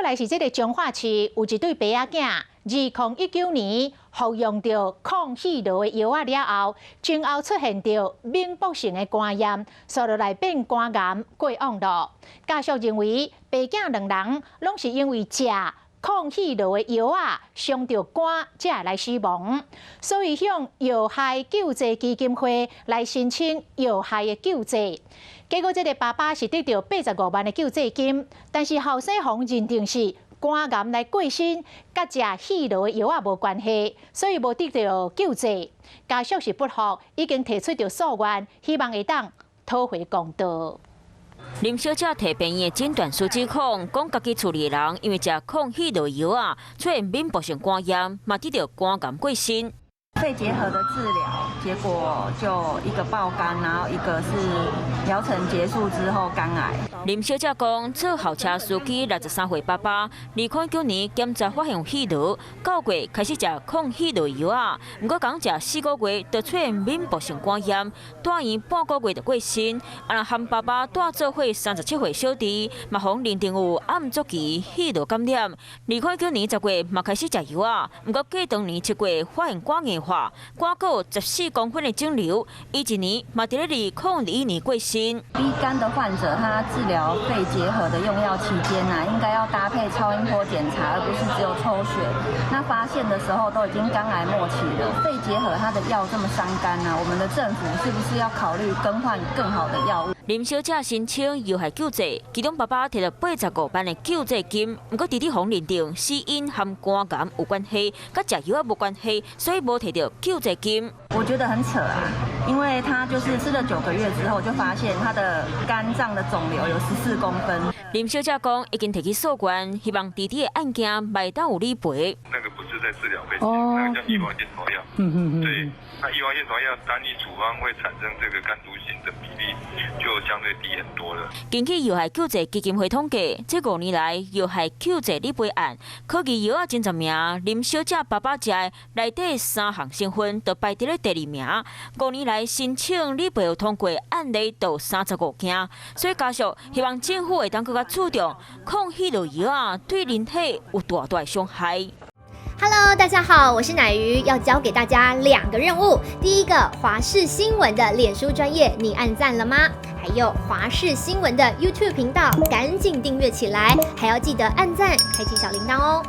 来是这个彰化市有一对爸仔囝，2019年服用着抗气流的药了后，前后出现着免爆性的肝炎，所落来变肝癌过往路。家属认为，爸囝两人拢是因为食抗气流的药伤着肝，才来死亡，所以向药害救济基金会来申请药害的救济。结果，这个爸爸是得到85万的救济金，但是后生房认定是肝癌来过身，甲食气流的药无关系，所以无得到救济。家属是不服，已经提出着诉愿，希望会当讨回公道。林小姐提病院的诊断书指控，讲家己厝里的人因为食抗气流药出现免爆性肝炎，嘛得到肝癌过身。肺结核的治疗，结果就一个爆肝，然后一个是疗程结束之后肝癌。林小姐讲，做校车司机63岁爸爸，2019年检查发现有气流，9月开始食抗气流药不过刚食4个月就出现免爆性肝炎，住院半个月就过身。和爸爸住做伙37岁小弟，嘛互认定有暗早期气流感染。2019年10月嘛开始食药不过过当年7月发现肝硬化，肝骨14公分的肿瘤，伊一年嘛伫咧2021年过身。B 肝的患者，他治疗肺结核的用药期间应该要搭配超音波检查，而不是只有抽血。那发现的时候都已经肝癌末期了。肺结核它的药这么伤肝我们的政府是不是要考虑更换更好的药物？林小姐申请药害救济，其中爸爸摕到85万的救济金，不过弟弟方认定死因和肝癌有关系，甲食药无关系，所以无摕到救济金。我觉得很扯因为他就是吃了9个月之后，就发现他的肝脏的肿瘤有14公分。林小姐讲，已经提起诉愿，希望弟弟的案件卖当有理赔。那个不是在治疗肺结核，那个叫乙王线头药。对，那乙王线头药单一处方会产生这个肝毒性的比例就相对低很多了。根据药害救济基金会统计，这5年来药害救济理赔案，科技药前10名，林小姐爸爸食的内底3项成分都排伫咧第2名。5年来申请理赔有通过案例到35件，所以家属希望政府会当更加注重抗气流药对人体有大大的伤害。Hello， 大家好，我是乃瑜，要教给大家2个任务。第一个，华视新闻的脸书专页，你按赞了吗？还有华视新闻的 YouTube 频道，赶紧订阅起来，还要记得按赞，开启小铃铛哦。